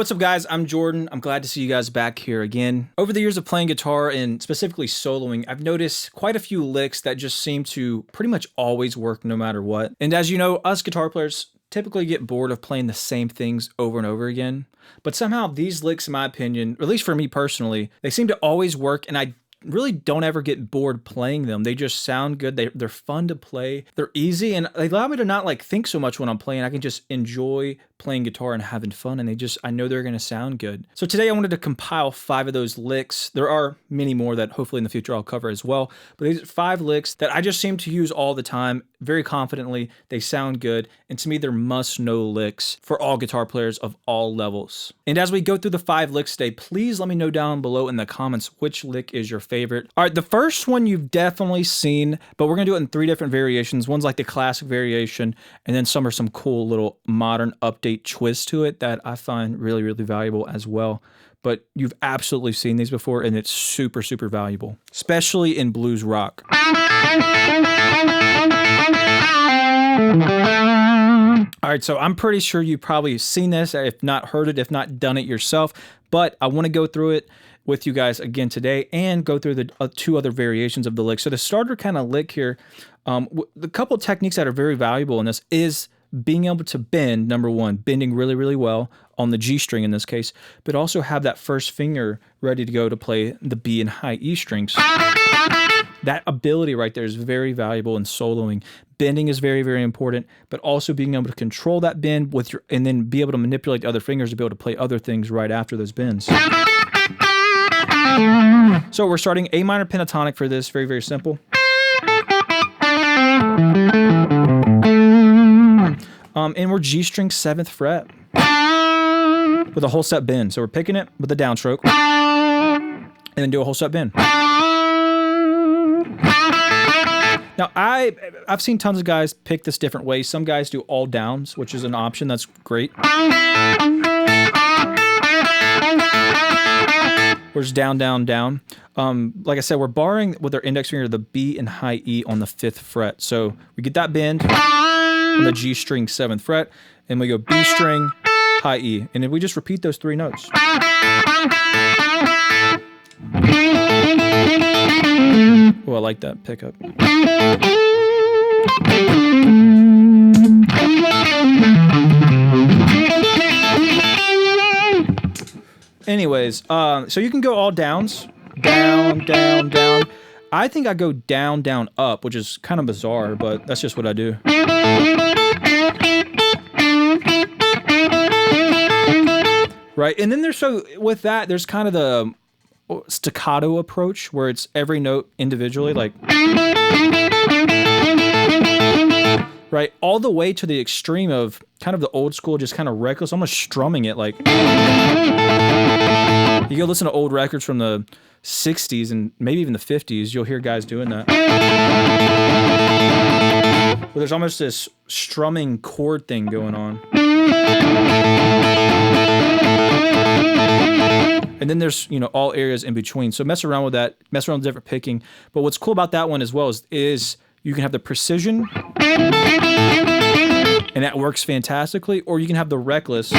what's up guys? I'm Jordan. I'm glad to see you guys back here again. Over the years of playing guitar and specifically soloing, I've noticed quite a few licks that just seem to pretty much always work no matter what. And as you know, us guitar players typically get bored of playing the same things over and over again. But somehow these licks, in my opinion, or at least for me personally, they seem to always work, and I really don't ever get bored playing them. They just sound good. They're fun to play. They're easy, and they allow me to not like think so much when I'm playing. I can just enjoy playing guitar and having fun, and I know they're going to sound good. So today I wanted to compile 5 of those licks. There are many more that hopefully in the future I'll cover as well, but these are 5 licks that I just seem to use all the time, very confidently. They sound good, and to me they're must-know licks for all guitar players of all levels. And as we go through the 5 licks today, please let me know down below in the comments which lick is your favorite. All right, the first one you've definitely seen, but we're gonna do it in 3 different variations. One's like the classic variation, and then some are some cool little modern update twist to it that I find really, really valuable as well. But you've absolutely seen these before, and it's super, super valuable, especially in blues rock. All right, so I'm pretty sure you've probably seen this, if not heard it, if not done it yourself, but I want to go through it with you guys again today and go through the 2 other variations of the lick. So the starter kind of lick here, the couple of techniques that are very valuable in this is being able to bend, number 1, bending really, really well on the G string in this case, but also have that first finger ready to go to play the B and high E strings. That ability right there is very valuable in soloing. Bending is very, very important, but also being able to control that bend with your, and then be able to manipulate the other fingers to be able to play other things right after those bends. So we're starting A minor pentatonic for this, very, very simple. And we're G string 7th fret with a whole step bend. So we're picking it with a downstroke and then do a whole step bend. Now, I've seen tons of guys pick this different ways. Some guys do all downs, which is an option. That's great. Where's down, down, down. Like I said, we're barring with our index finger the B and high E on the 5th fret. So we get that bend on the G string 7th fret, and we go B string, high E. And then we just repeat those 3 notes. Oh, I like that pickup. Anyways, so you can go all downs. Down, down, down. I think I go down, down, up, which is kind of bizarre, but that's just what I do. Right, and then with that, there's kind of the staccato approach where it's every note individually, like, right, all the way to the extreme of kind of the old school, just kind of reckless, almost strumming it. Like, you go listen to old records from the 60s and maybe even the 50s, you'll hear guys doing that. Where there's almost this strumming chord thing going on. And then there's, you know, all areas in between. So mess around with that, mess around with different picking. But what's cool about that one as well is you can have the precision, and that works fantastically, or you can have the reckless, you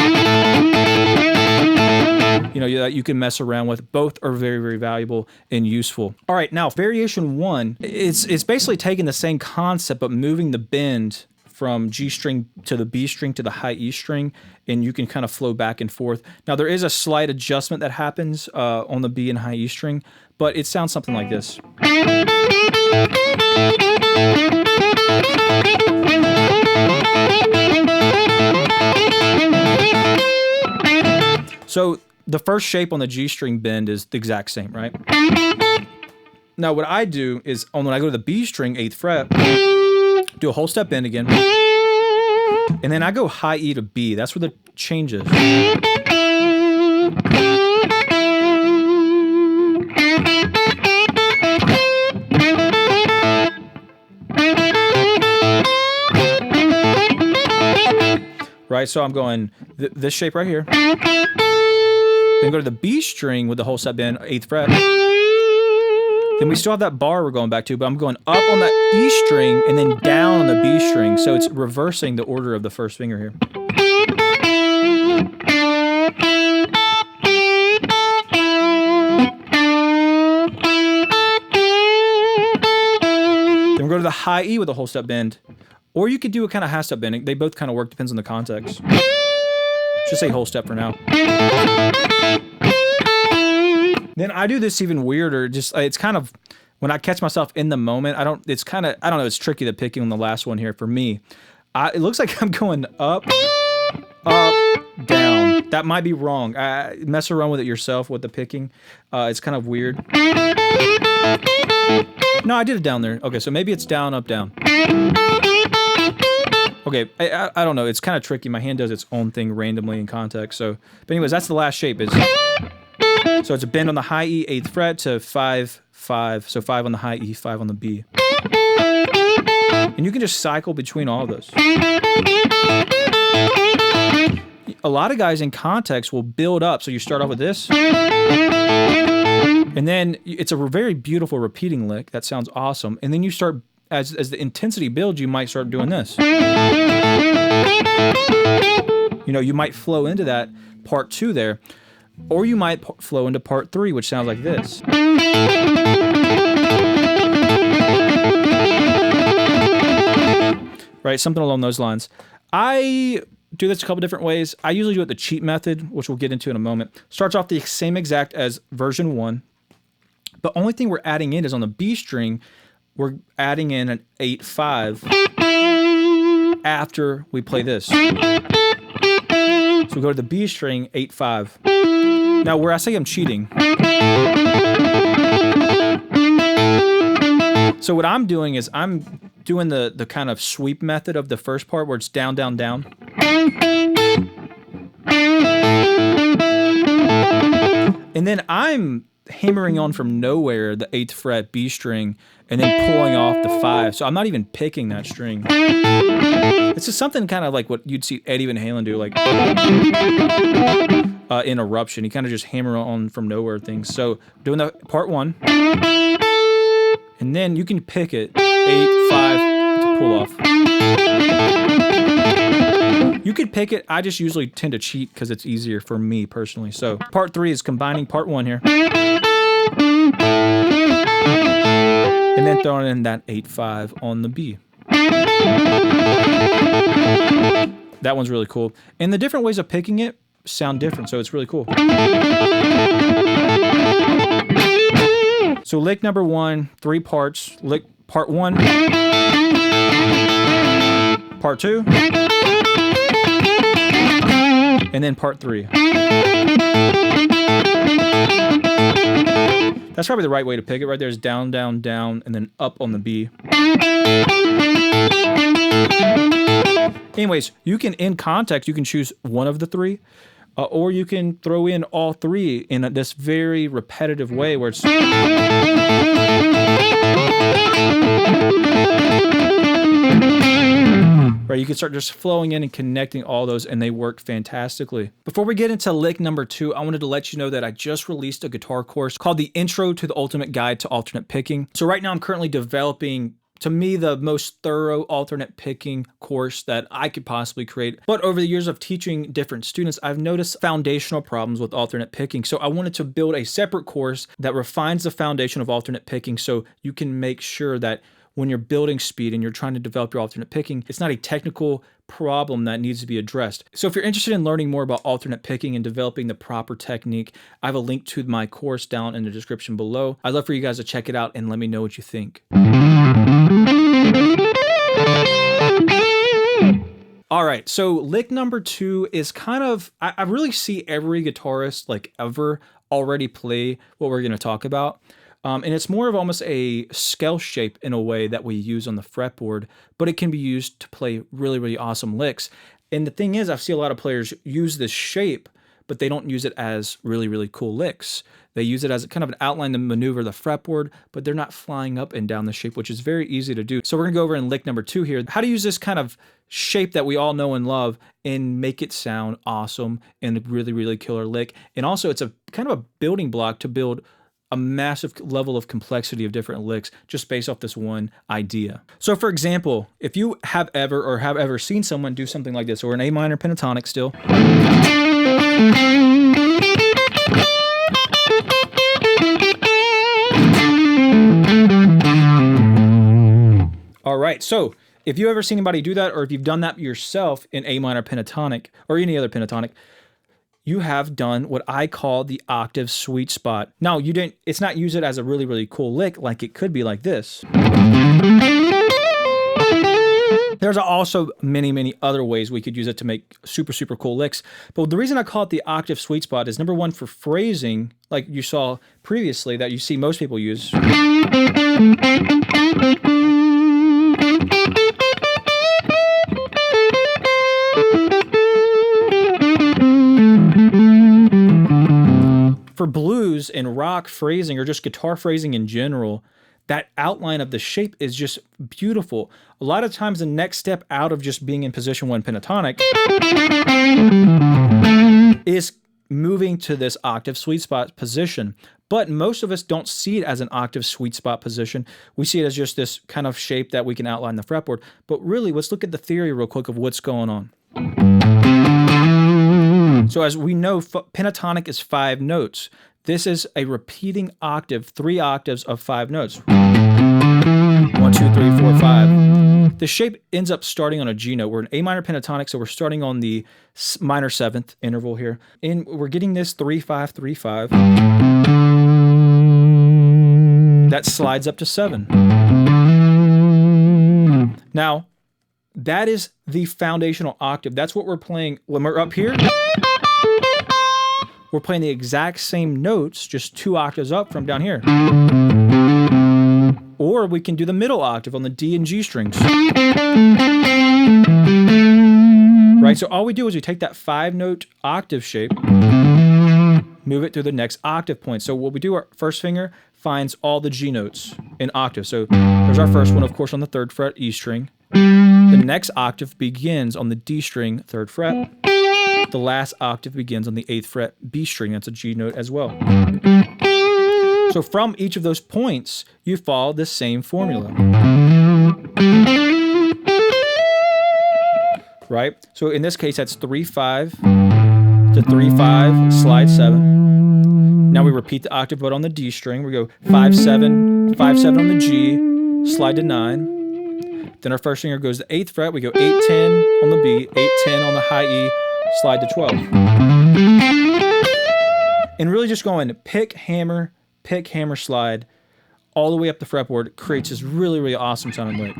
know, that you can mess around with. Both are very, very valuable and useful. All right, now variation 1, it's basically taking the same concept, but moving the bend from G string to the B string to the high E string, and you can kind of flow back and forth. Now there is a slight adjustment that happens on the B and high E string, but it sounds something like this. So the first shape on the G string bend is the exact same, right? Now what I do is, when I go to the B string 8th fret, do a whole step bend again, and then I go high E to B. That's where the change is. Right, so I'm going this shape right here, then go to the B string with the whole step bend, 8th fret. Then we still have that bar we're going back to, but I'm going up on that E string and then down on the B string, so it's reversing the order of the first finger here. the high E with a whole step bend, or you could do a kind of half step bending. They both kind of work, depends on the context. Just say whole step for now. Then I do this even weirder. Just it's kind of when I catch myself in the moment. I don't know. It's tricky the picking on the last one here for me. It looks like I'm going up, down. That might be wrong. Mess around with it yourself with the picking. It's kind of weird. No, I did it down there. Okay, so maybe it's down, up, down. Okay, I don't know. It's kind of tricky. My hand does its own thing randomly in context. So, but anyways, that's the last shape. So it's a bend on the high E, 8th fret to 5, 5. So 5 on the high E, 5 on the B. And you can just cycle between all of those. A lot of guys in context will build up. So you start off with this. And then it's a very beautiful repeating lick. That sounds awesome. And then you start, as the intensity builds, you might start doing this. You know, you might flow into that part 2 there. Or you might flow into part 3, which sounds like this. Right, something along those lines. I do this a couple different ways. I usually do it the cheat method, which we'll get into in a moment. Starts off the same exact as version 1. The only thing we're adding in is on the B string, we're adding in an 8-5 after we play this. So we go to the B string, 8-5. Now, where I say I'm cheating. So what I'm doing is I'm doing the kind of sweep method of the first part where it's down, down, down. And then I'm hammering on from nowhere the 8th fret B string and then pulling off the 5. So I'm not even picking that string. It's just something kind of like what you'd see Eddie Van Halen do, like in Eruption. He kind of just hammer on from nowhere things. So doing the part 1. And then you can pick it 8-5 to pull off. You could pick it. I just usually tend to cheat because it's easier for me personally. So part 3 is combining part 1 here. And then throwing in that 8-5 on the B. That one's really cool. And the different ways of picking it sound different, so it's really cool. So lick number 1, 3 parts. Lick part 1, part 2, and then part 3. That's probably the right way to pick it. Right there is down, down, down, and then up on the B. Anyways, you can, in context, you can choose one of the 3. Or you can throw in all 3 in this very repetitive way where it's... Right, you can start just flowing in and connecting all those, and they work fantastically. Before we get into lick number 2, I wanted to let you know that I just released a guitar course called The Intro to the Ultimate Guide to Alternate Picking. So right now I'm currently developing, to me, the most thorough alternate picking course that I could possibly create. But over the years of teaching different students, I've noticed foundational problems with alternate picking. So I wanted to build a separate course that refines the foundation of alternate picking so you can make sure that when you're building speed and you're trying to develop your alternate picking, it's not a technical problem that needs to be addressed. So if you're interested in learning more about alternate picking and developing the proper technique, I have a link to my course down in the description below. I'd love for you guys to check it out and let me know what you think. All right, so lick number 2 is kind of, I really see every guitarist like ever already play what we're gonna talk about. And it's more of almost a scale shape in a way that we use on the fretboard, but it can be used to play really, really awesome licks. And the thing is, I see a lot of players use this shape, but they don't use it as really, really cool licks. They use it as kind of an outline to maneuver the fretboard, but they're not flying up and down the shape, which is very easy to do. So we're gonna go over in lick number 2 here, how to use this kind of shape that we all know and love and make it sound awesome and a really, really killer lick. And also it's a kind of a building block to build a massive level of complexity of different licks just based off this one idea. So for example, if you have ever seen someone do something like this, or an A minor pentatonic still, right, so if you ever seen anybody do that, or if you've done that yourself in A minor pentatonic or any other pentatonic, you have done what I call the octave sweet spot. Now, it's not use it as a really, really cool lick like it could be like this. There's also many, many other ways we could use it to make super, super cool licks. But the reason I call it the octave sweet spot is, number one, for phrasing, like you saw previously that you see most people use. For blues and rock phrasing, or just guitar phrasing in general, that outline of the shape is just beautiful. A lot of times the next step out of just being in position 1 pentatonic is moving to this octave sweet spot position. But most of us don't see it as an octave sweet spot position. We see it as just this kind of shape that we can outline the fretboard. But really, let's look at the theory real quick of what's going on. So as we know, pentatonic is 5 notes. This is a repeating octave, 3 octaves of 5 notes. 1, 2, 3, 4, 5. The shape ends up starting on a G note. We're in A minor pentatonic, so we're starting on the minor 7th interval here. And we're getting this 3, 5, 3, 5. That slides up to 7. Now, that is the foundational octave. That's what we're playing when we're up here. We're playing the exact same notes, just 2 octaves up from down here. Or we can do the middle octave on the D and G strings. Right, so all we do is we take that 5-note octave shape, move it through the next octave point. So what we do, our first finger finds all the G notes in octave. So there's our first one, of course, on the 3rd fret, E string. The next octave begins on the D string, 3rd fret. The last octave begins on the 8th fret, B string. That's a G note as well. So from each of those points, you follow the same formula. Right? So in this case, that's 3, 5 to 3, 5, slide 7. Now we repeat the octave, but on the D string. We go 5, 7, 5, 7 on the G, slide to 9. Then our first finger goes to the 8th fret. We go 8, 10 on the B, 8, 10 on the high E, slide to 12. And really just going pick, hammer, slide, all the way up the fretboard creates this really, really awesome sounding lick.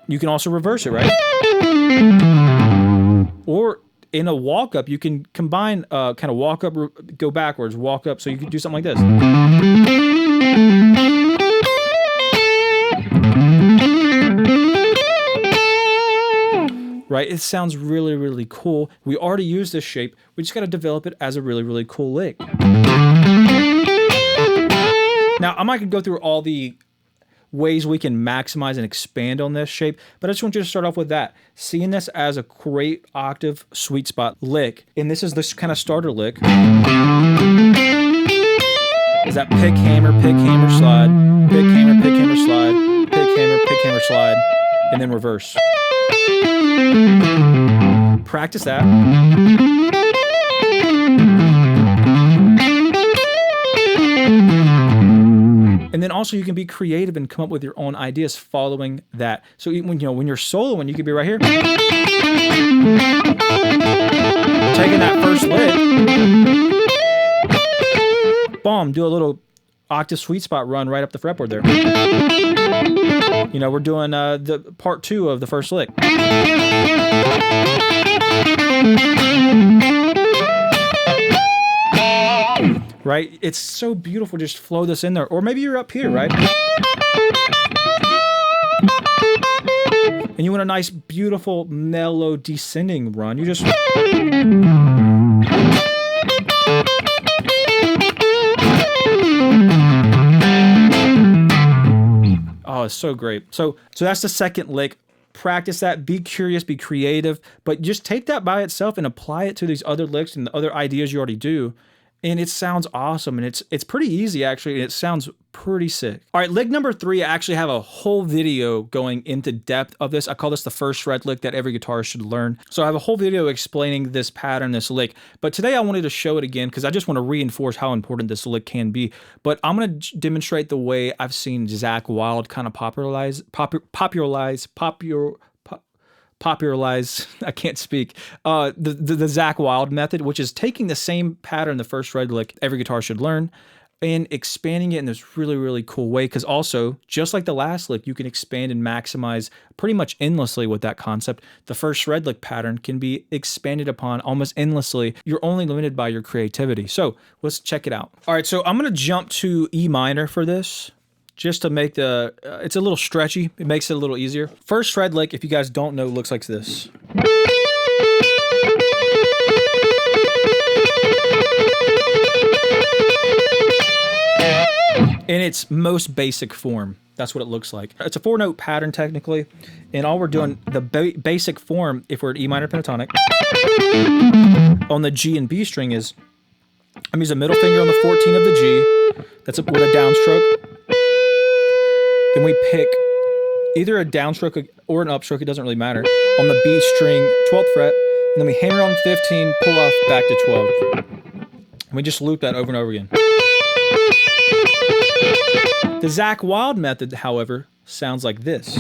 You can also reverse it, right? Or in a walk-up, you can combine kind of walk-up, go backwards, walk-up, so you can do something like this. Right? It sounds really, really cool. We already use this shape. We just got to develop it as a really, really cool lick. Now, I'm not going to go through all the ways we can maximize and expand on this shape, but I just want you to start off with that. Seeing this as a great octave sweet spot lick, and this is this kind of starter lick, is that pick, hammer, slide, pick, hammer, slide, pick, hammer, slide, and then reverse. Practice that. And then also you can be creative and come up with your own ideas following that. So even when you're soloing, you could be right here, taking that first lick, boom, do a little octave sweet spot run right up the fretboard there. We're doing the part 2 of the first lick. Right? It's so beautiful. Just flow this in there. Or maybe you're up here, right? And you want a nice, beautiful, mellow, descending run. You just... Oh, it's so great. So that's the second lick. Practice that. Be curious. Be creative. But just take that by itself and apply it to these other licks and the other ideas you already do. and it sounds awesome, and it's pretty easy actually, and it sounds pretty sick. All right, lick number 3, I actually have a whole video going into depth of this. I call this the first shred lick that every guitarist should learn. So I have a whole video explaining this pattern, this lick, but today I wanted to show it again because I just want to reinforce how important this lick can be. But I'm going to demonstrate the way I've seen Zakk Wylde kind of popularize, I can't speak, the Zakk Wylde method, which is taking the same pattern, the first shred lick every guitar should learn, and expanding it in this really, really cool way. Because also, just like the last lick, you can expand and maximize pretty much endlessly with that concept. The first shred lick pattern can be expanded upon almost endlessly. You're only limited by your creativity. So let's check it out. All right, so I'm going to jump to E minor for this, just to make the, it's a little stretchy. It makes it a little easier. First shred lick, if you guys don't know, looks like this. In its most basic form, that's what it looks like. It's a 4-note pattern technically, and all we're doing, the basic form, if we're at E minor pentatonic, on the G and B string is, I'm using middle finger on the 14 of the G, that's with a downstroke. Then we pick either a downstroke or an upstroke, it doesn't really matter, on the B string, 12th fret, and then we hammer on 15, pull off back to 12. And we just loop that over and over again. The Zakk Wylde method, however, sounds like this.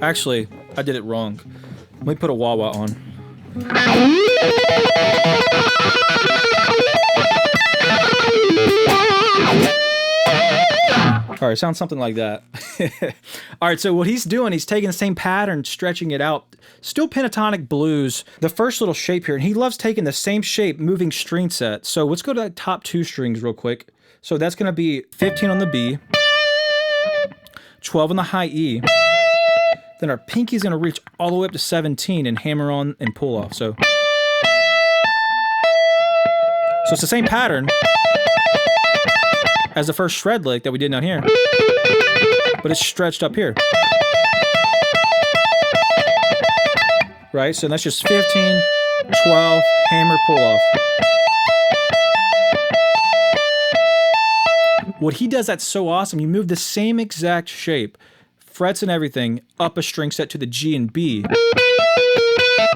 Actually, I did it wrong. Let me put a wah-wah on. All right, sounds something like that. All right, so what he's doing, he's taking the same pattern, stretching it out. Still pentatonic blues, the first little shape here, and he loves taking the same shape, moving string set. So let's go to the top 2 strings real quick. So that's gonna be 15 on the B, 12 on the high E, then our pinky's gonna reach all the way up to 17 and hammer on and pull off. So it's the same pattern as the first shred lick that we did down here, but it's stretched up here. Right, so that's just 15, 12, hammer, pull off. What he does that's so awesome, you move the same exact shape, frets and everything, up a string set to the G and B.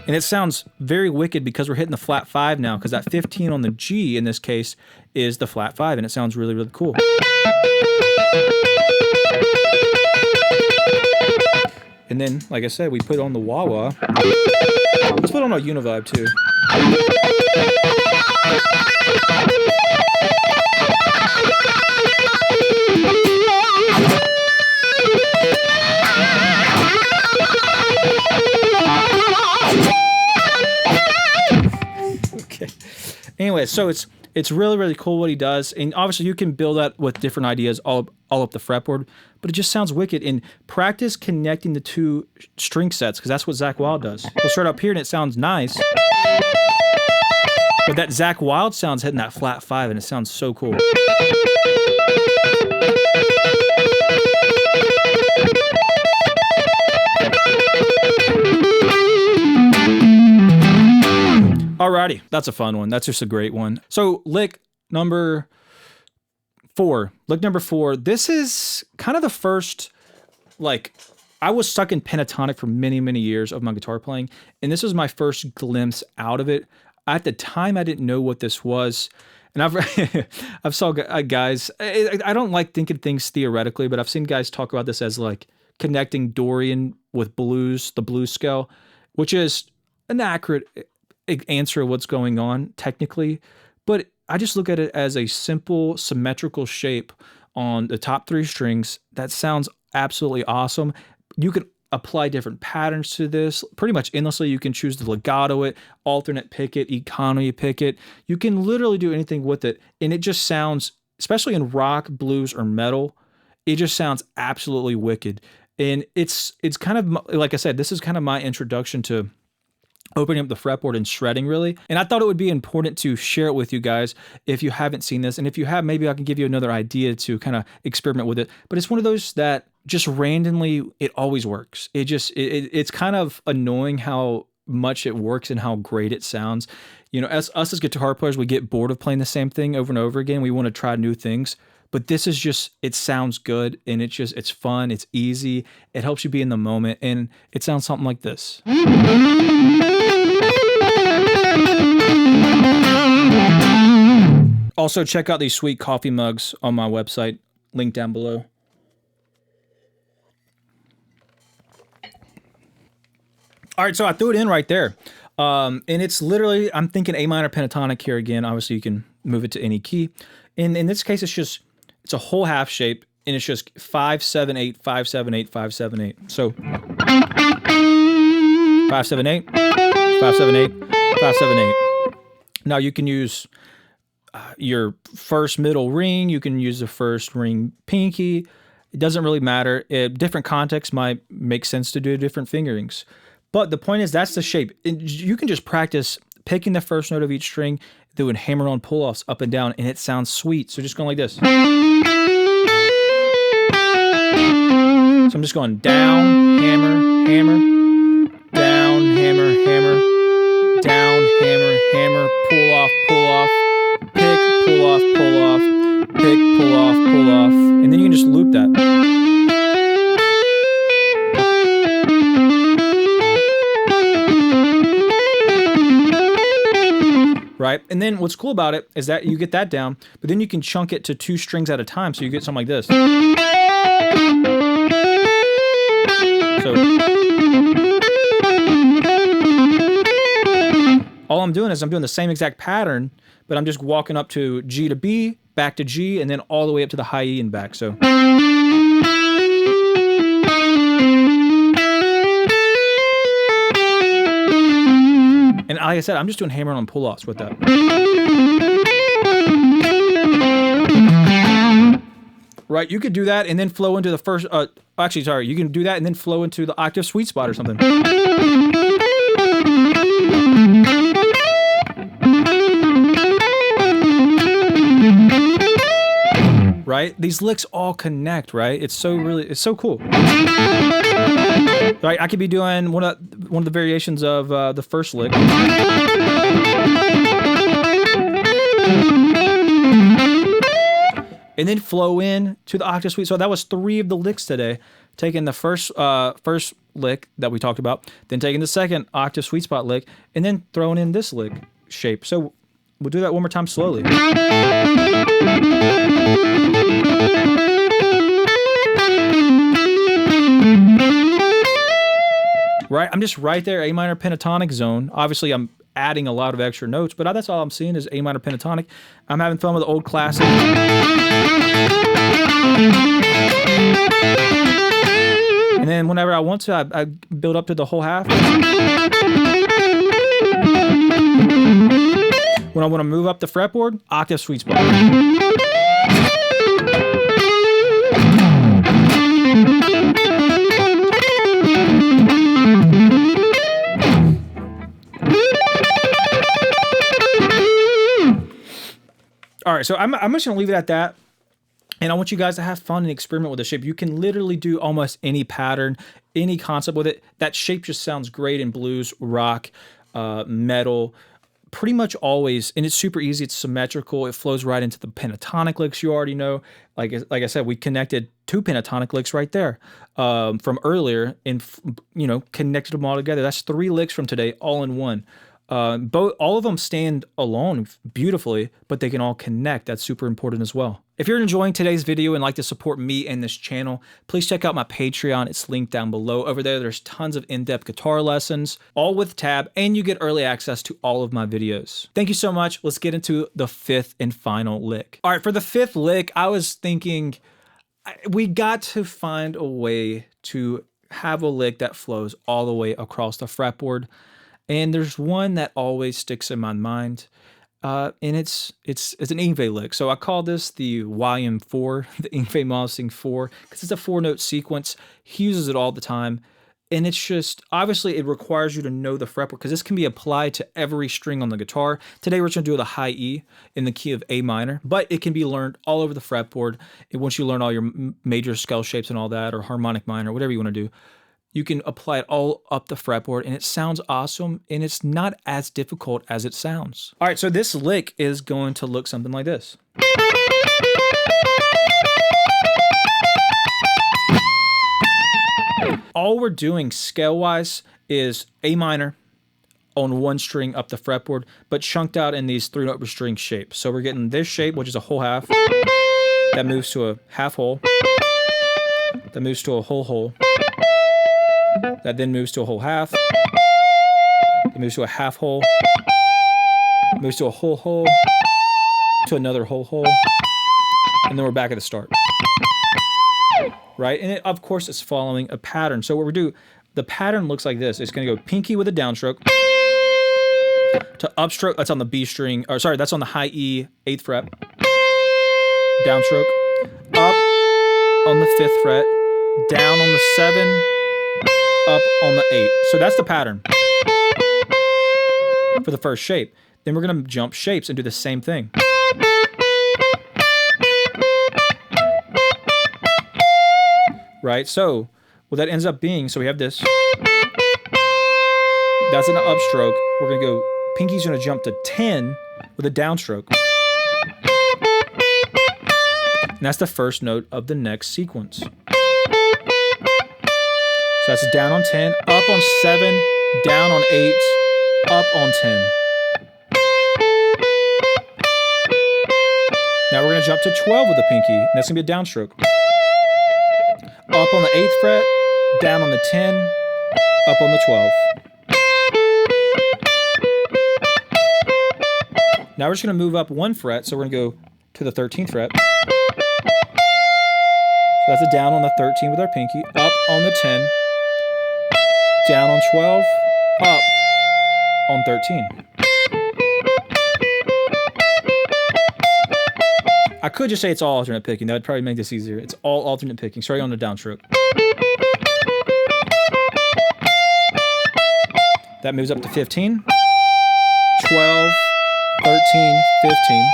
And it sounds very wicked because we're hitting the flat 5 now, because that 15 on the G in this case is the flat 5, and it sounds really, really cool. And then, like I said, we put on the wah-wah. Let's put on a univibe too. Okay. Anyway, so it's really, really cool what he does, and obviously you can build that with different ideas all up the fretboard, but it just sounds wicked. And practice connecting the 2 string sets, because that's what Zakk Wylde does. We'll start up here and it sounds nice, but that Zakk Wylde sounds hitting that flat 5, and it sounds so cool. Alrighty, that's a fun one. That's just a great one. So lick number 4. Lick number 4. This is kind of the first, like, I was stuck in pentatonic for many, many years of my guitar playing, and this was my first glimpse out of it. At the time, I didn't know what this was. And I've saw guys, I don't like thinking things theoretically, but I've seen guys talk about this as like connecting Dorian with blues, the blues scale, which is an accurate answer of what's going on technically, but I just look at it as a simple symmetrical shape on the top 3 strings that sounds absolutely awesome. You can apply different patterns to this pretty much endlessly. You can choose to legato it, alternate pick it, economy pick it. You can literally do anything with it, and it just sounds, especially in rock, blues, or metal, it just sounds absolutely wicked. And it's kind of, like I said, this is kind of my introduction to opening up the fretboard and shredding, really. And I thought it would be important to share it with you guys if you haven't seen this. And if you have, maybe I can give you another idea to kind of experiment with it. But it's one of those that just randomly, it always works. It's kind of annoying how much it works and how great it sounds. You know, as us as guitar players, we get bored of playing the same thing over and over again. We want to try new things. But this is just, it sounds good, and it's fun, it's easy, it helps you be in the moment, and it sounds something like this. Also, check out these sweet coffee mugs on my website, link down below. All right, so I threw it in right there. And it's literally, I'm thinking A minor pentatonic here again. Obviously, you can move it to any key. And in this case, it's a whole half shape, and it's just 5, 7, 8, 5, 7, 8, 5, 7, 8. So 5, 7, 8, 5, 7, 8, 5, 7, 8. Now you can use your first middle ring. You can use the first ring pinky. It doesn't really matter. Different contexts might make sense to do different fingerings. But the point is, that's the shape. You can just practice picking the first note of each string, doing hammer-on pull-offs up and down, and it sounds sweet. So just going like this. So I'm just going down, hammer, hammer, down, hammer, hammer, down, hammer, hammer, pull off, pick, pull off, pick, pull off, and then you can just loop that. Right? And then what's cool about it is that you get that down, but then you can chunk it to 2 strings at a time, so you get something like this. So all I'm doing is I'm doing the same exact pattern, but I'm just walking up to G to B, back to G, and then all the way up to the high E and back. So and like I said, I'm just doing hammer-on pull-offs with that. Right, you could do that and then flow into the first, actually, sorry, you can do that and then flow into the octave sweet spot or something. Right, these licks all connect, right? It's so cool. Right, I could be doing one of the variations of the first lick. And then flow in to the octave suite. So that was 3 of the licks today. Taking the first lick that we talked about, then taking the second octave sweet spot lick, and then throwing in this lick shape. So we'll do that one more time slowly. Right, I'm just right there, A minor pentatonic zone. Obviously, I'm adding a lot of extra notes, but that's all I'm seeing is A minor pentatonic. I'm having fun with the old classic. And then whenever I want to, I build up to the whole half. When I want to move up the fretboard, octave sweet spot. All right, so I'm just going to leave it at that. And I want you guys to have fun and experiment with the shape. You can literally do almost any pattern, any concept with it. That shape just sounds great in blues, rock, metal, pretty much always. And it's super easy. It's symmetrical. It flows right into the pentatonic licks you already know. Like I said, we connected 2 pentatonic licks right there from earlier and, connected them all together. That's 3 licks from today, all in one. All of them stand alone beautifully, but they can all connect. That's super important as well. If you're enjoying today's video and like to support me and this channel, please check out my Patreon. It's linked down below. Over there's tons of in-depth guitar lessons, all with tab, and you get early access to all of my videos. Thank you so much. Let's get into the 5th and final lick. All right, for the 5th lick, I was thinking we got to find a way to have a lick that flows all the way across the fretboard. And there's one that always sticks in my mind, and it's an Yngwie lick. So I call this the YM4, the Yngwie Malmsteen 4, because it's a 4-note sequence. He uses it all the time. And it's just, obviously it requires you to know the fretboard because this can be applied to every string on the guitar. Today we're just gonna do the high E in the key of A minor, but it can be learned all over the fretboard. And once you learn all your major scale shapes and all that, or harmonic minor, whatever you wanna do, you can apply it all up the fretboard and it sounds awesome and it's not as difficult as it sounds. All right, so this lick is going to look something like this. All we're doing scale-wise is A minor on one string up the fretboard, but chunked out in these 3-note string shapes. So we're getting this shape, which is a whole half, that moves to a half whole, that moves to a whole whole, that then moves to a whole half, it moves to a half whole, moves to a whole whole, to another whole whole, and then we're back at the start. Right? And it, of course, it's following a pattern. So what we do, the pattern looks like this. It's going to go pinky with a downstroke to upstroke. That's on the B string, or sorry, that's on the high E 8th fret. Downstroke, up on the 5th fret, down on the 7, up on the 8. So that's the pattern for the first shape. Then we're going to jump shapes and do the same thing. Right, so what that ends up being, so we have this. That's an upstroke. We're gonna go, pinky's gonna jump to 10 with a downstroke. And that's the first note of the next sequence. So that's down on 10, up on 7, down on 8, up on 10. Now we're gonna jump to 12 with the pinky, and that's gonna be a downstroke. Up on the 8th fret, down on the 10, up on the 12. Now we're just going to move up 1 fret, so we're going to go to the 13th fret. So that's a down on the 13 with our pinky, up on the 10, down on 12, up on 13. I could just say it's all alternate picking. That would probably make this easier. It's all alternate picking, starting on the downstroke. That moves up to 15, 12, 13, 15.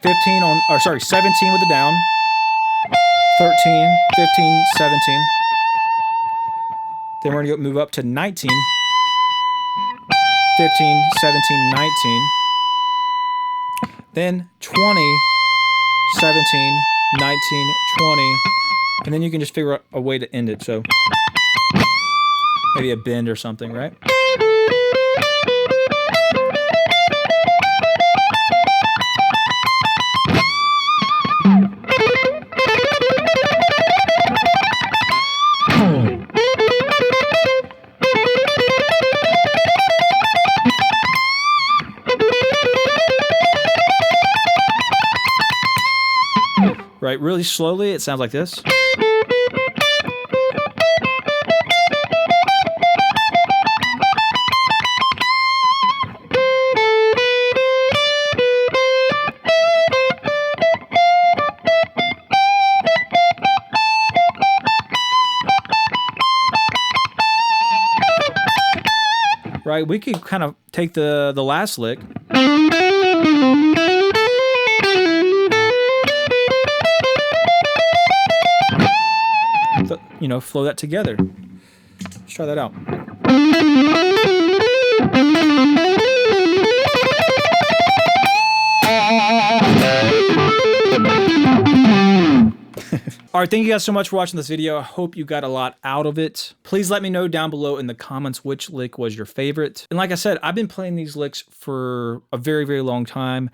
15 on, or sorry, 17 with the down, 13, 15, 17. Then we're going to move up to 19, 15, 17, 19. Then 20, 17, 19, 20. And then you can just figure out a way to end it. So maybe a bend or something, right? Right, really slowly, it sounds like this. Right, we could kind of take the last lick. You know, flow that together. Let's try that out. All right, thank you guys so much for watching this video. I hope you got a lot out of it. Please let me know down below in the comments which lick was your favorite. And like I said, I've been playing these licks for a very, very long time.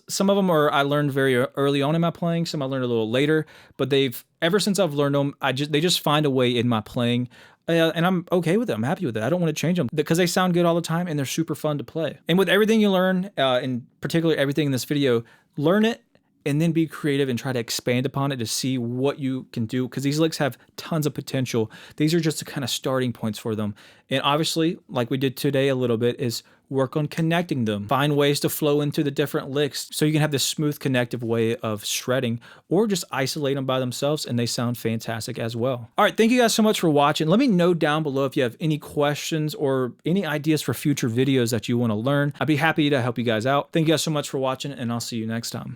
Some of them are I learned very early on in my playing. Some I learned a little later, but ever since I've learned them, they just find a way in my playing, and I'm okay with it. I'm happy with it. I don't want to change them because they sound good all the time and they're super fun to play. And with everything you learn, in particular everything in this video, learn it and then be creative and try to expand upon it to see what you can do, because these licks have tons of potential. These are just the kind of starting points for them. And obviously, like we did today a little bit, is work on connecting them, find ways to flow into the different licks so you can have this smooth connective way of shredding, or just isolate them by themselves and they sound fantastic as well. All right, thank you guys so much for watching. Let me know down below if you have any questions or any ideas for future videos that you want to learn. I'd be happy to help you guys out. Thank you guys so much for watching, and I'll see you next time.